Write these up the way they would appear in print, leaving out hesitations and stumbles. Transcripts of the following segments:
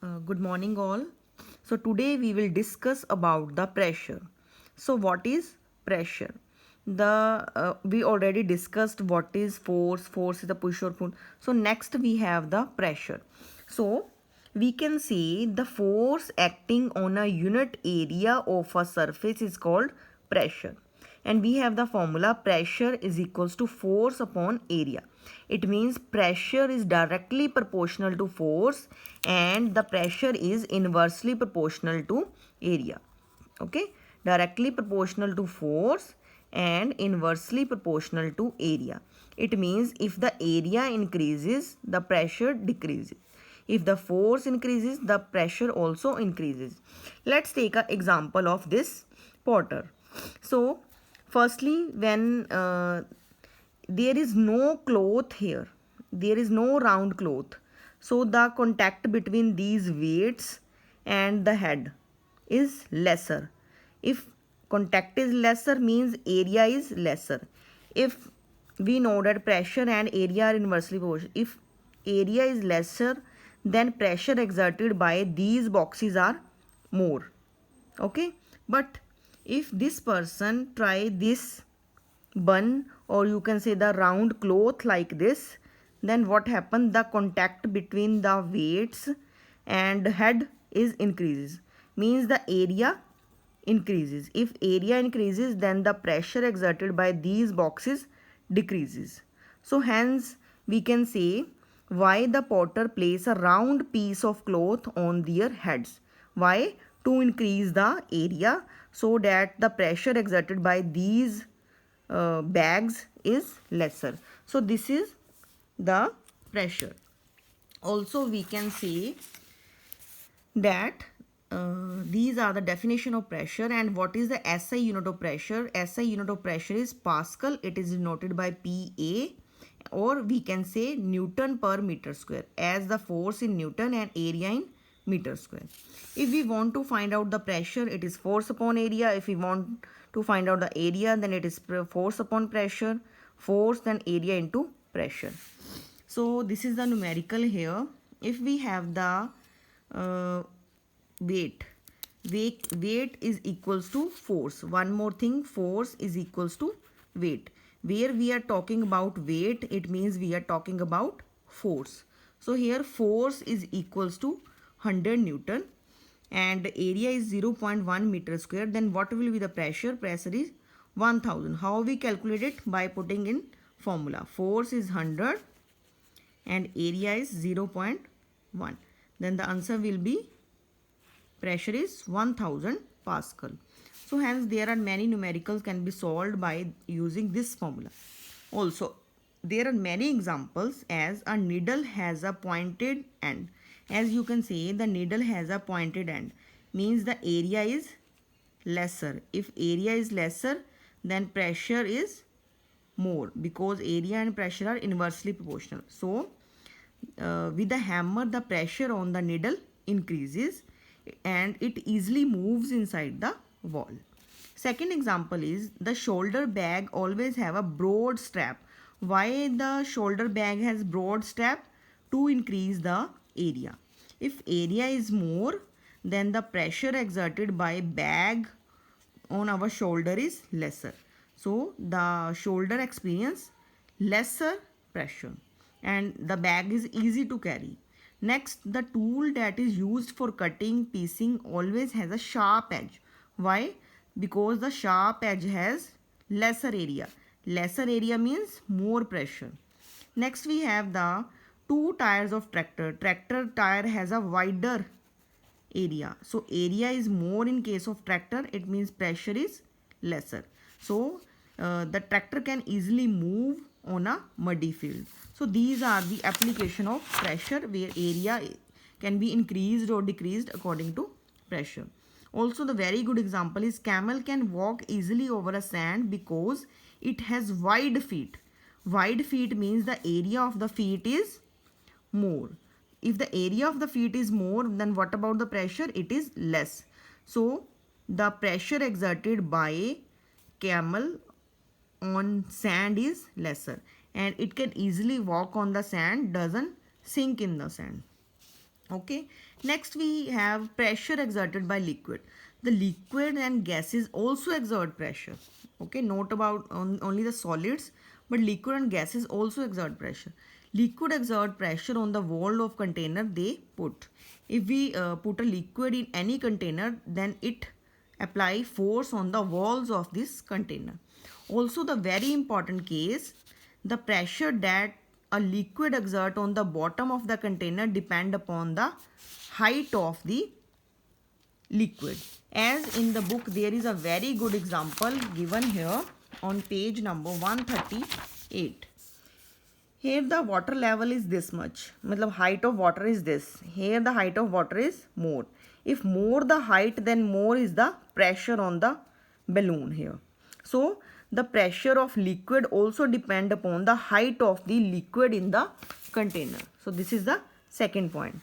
Good morning all. So today we will discuss about the pressure. So what is pressure? We already discussed what is force. Force is the push or pull. So next we have the pressure. So we can say the force acting on a unit area of a surface is called pressure, and we have the formula pressure is equals to force upon area. It means pressure is directly proportional to force and the pressure is inversely proportional to area. Okay, directly proportional to force and inversely proportional to area. It means if the area increases, the pressure decreases. If the force increases, the pressure also increases. Let's take an example of this potter. So firstly, when there is no cloth here, there is no round cloth, so the contact between these weights and the head is lesser. If contact is lesser means area is lesser. If we know that pressure and area are inversely proportional, if area is lesser, then pressure exerted by these boxes are more. Okay, but if this person try this bun, or you can say the round cloth like this, then what happens, the contact between the weights and head is increases, means the area increases. If area increases, then the pressure exerted by these boxes decreases. So hence we can say why the potter place a round piece of cloth on their heads. Why? To increase the area, so that the pressure exerted by these bags is lesser. So this is the pressure. Also we can say that these are the definition of pressure. And what is the SI unit of pressure? SI unit of pressure is Pascal. It is denoted by PA, or we can say Newton per meter square, as the force in Newton and area in meter square. If we want to find out the pressure, it is force upon area. If we want to find out the area, then it is force upon pressure. Force then area into pressure. So this is the numerical here. If we have the uh, weight, weight is equals to force. One more thing, force is equals to weight. Where we are talking about weight, it means we are talking about force. So here force is equals to 100 Newton and area is 0.1 meter square. Then what will be the pressure? Pressure is 1000. How we calculate it? By putting in formula. Force is 100 and area is 0.1. Then the answer will be pressure is 1000 Pascal. So hence there are many numericals can be solved by using this formula. Also there are many examples, as a needle has a pointed end. As you can say, the needle has a pointed end, means the area is lesser. If area is lesser, then pressure is more, because area and pressure are inversely proportional. So with the hammer, the pressure on the needle increases and it easily moves inside the wall. Second example is the shoulder bag always have a broad strap. Why the shoulder bag has broad strap? To increase the area. If area is more, then the pressure exerted by bag on our shoulder is lesser. So the shoulder experience lesser pressure and the bag is easy to carry. Next, the tool that is used for cutting, piecing always has a sharp edge. Why? Because the sharp edge has lesser area. Lesser area means more pressure. Next we have the two tires of tractor. Tractor tire has a wider area. So area is more in case of tractor. It means pressure is lesser. So the tractor can easily move on a muddy field. So these are the application of pressure, where area can be increased or decreased according to pressure. Also the very good example is camel can walk easily over a sand because it has wide feet. Wide feet means the area of the feet is more. If the area of the feet is more, then what about the pressure? It is less. So the pressure exerted by camel on sand is lesser and it can easily walk on the sand, doesn't sink in the sand. Okay, next we have pressure exerted by liquid. The liquid and gases also exert pressure. Okay, not about only the solids, but liquid and gases also exert pressure. Liquid exert pressure on the wall of container they put. If we put a liquid in any container, then it apply force on the walls of this container. Also, the very important case, the pressure that a liquid exert on the bottom of the container depend upon the height of the liquid. As in the book, there is a very good example given here on page number 138. Here the water level is this much. मतलब height of water is this. Here the height of water is more. If more the height, then more is the pressure on the balloon here. So the pressure of liquid also depend upon the height of the liquid in the container. So this is the second point.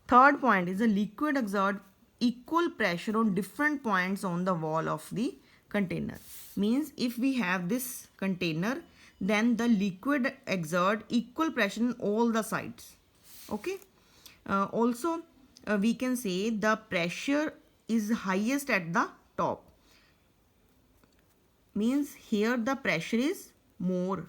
Third point is the liquid exert equal pressure on different points on the wall of the container. Means if we have this container, then the liquid exert equal pressure on all the sides. Okay. Also, we can say the pressure is highest at the top. Means here the pressure is more.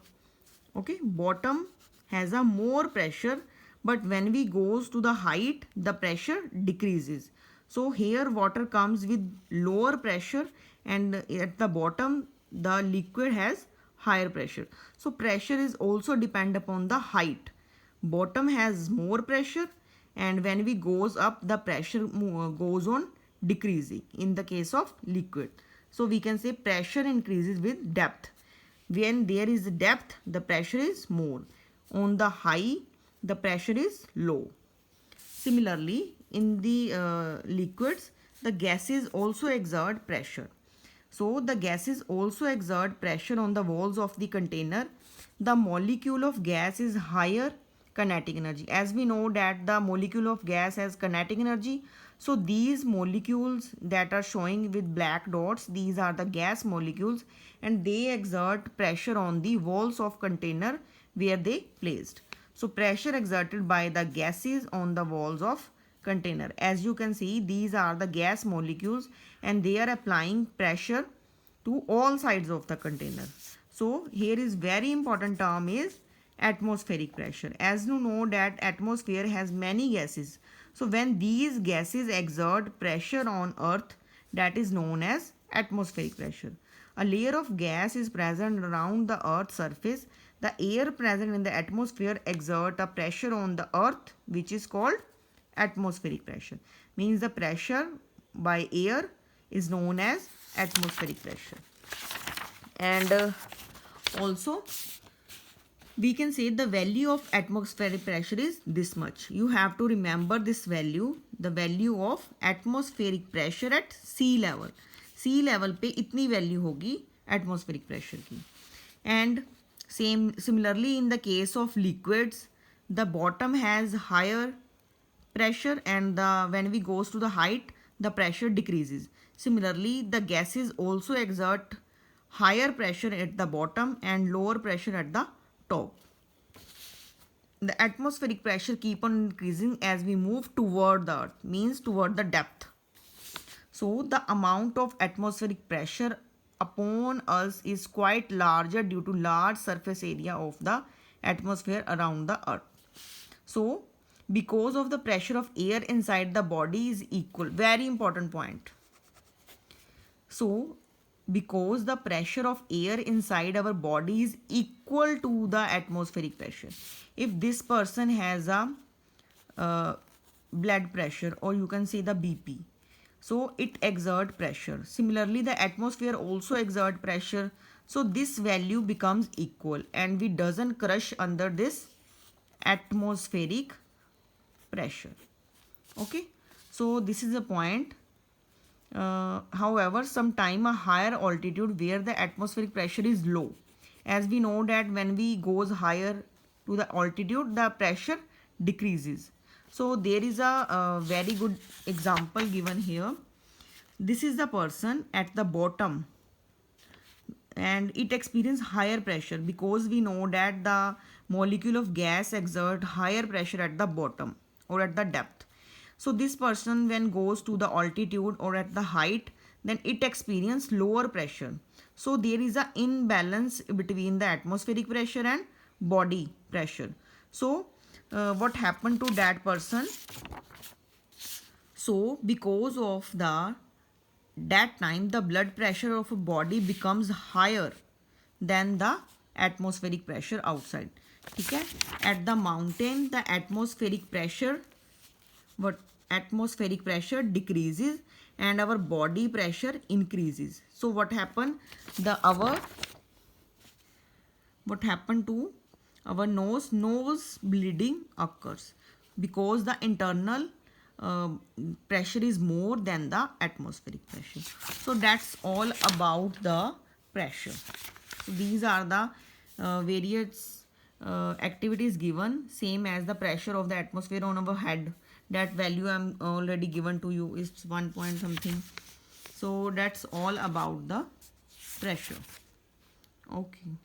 Okay, bottom has a more pressure, but when we goes to the height, the pressure decreases. So here water comes with lower pressure, and at the bottom the liquid has higher pressure. So pressure is also depend upon the height. Bottom has more pressure, and when we goes up, the pressure goes on decreasing in the case of liquid. So we can say pressure increases with depth. When there is depth, the pressure is more. On the high, the pressure is low. Similarly, in the liquids, the gases also exert pressure. So the gases also exert pressure on the walls of the container. The molecule of gas is higher kinetic energy. As we know that the molecule of gas has kinetic energy. So these molecules that are showing with black dots, these are the gas molecules, and they exert pressure on the walls of container where they placed. So pressure exerted by the gases on the walls of container. As you can see, these are the gas molecules and they are applying pressure to all sides of the container. So here is very important term is atmospheric pressure. As you know that atmosphere has many gases. So when these gases exert pressure on earth, that is known as atmospheric pressure. A layer of gas is present around the earth's surface. The air present in the atmosphere exert a pressure on the earth which is called atmospheric pressure. Means the pressure by air is known as atmospheric pressure. And also we can say the value of atmospheric pressure is this much. You have to remember this value, the value of atmospheric pressure at sea level. Sea level पे इतनी value होगी atmospheric pressure की. And similarly in the case of liquids, the bottom has higher pressure, and when we goes to the height, the pressure decreases. Similarly, the gases also exert higher pressure at the bottom and lower pressure at the top. The atmospheric pressure keep on increasing as we move toward the earth, means toward the depth. So the amount of atmospheric pressure upon us is quite larger due to large surface area of the atmosphere around the earth. So because of the pressure of air inside the body is equal, very important point. So because the pressure of air inside our body is equal to the atmospheric pressure. If this person has a blood pressure, or you can say the BP, so it exert pressure. Similarly, the atmosphere also exert pressure. So this value becomes equal and we doesn't crush under this atmospheric pressure. Okay, so this is a point. However, sometime a higher altitude where the atmospheric pressure is low. As we know that when we goes higher to the altitude, the pressure decreases. So there is a very good example given here. This is the person at the bottom and it experiences higher pressure because we know that the molecule of gas exert higher pressure at the bottom or at the depth. So this person when goes to the altitude or at the height, then it experience lower pressure. So there is a imbalance between the atmospheric pressure and body pressure. So what happened to that person? So because of the that time the blood pressure of a body becomes higher than the atmospheric pressure outside. ठीक है, at the mountain the atmospheric pressure decreases and our body pressure increases. So what happened to our nose bleeding occurs because the internal uh, pressure is more than the atmospheric pressure. So that's all about the pressure. So these are the various activities given, same as the pressure of the atmosphere on our head. That value I'm already given to you is 1 point something. So that's all about the pressure. Okay.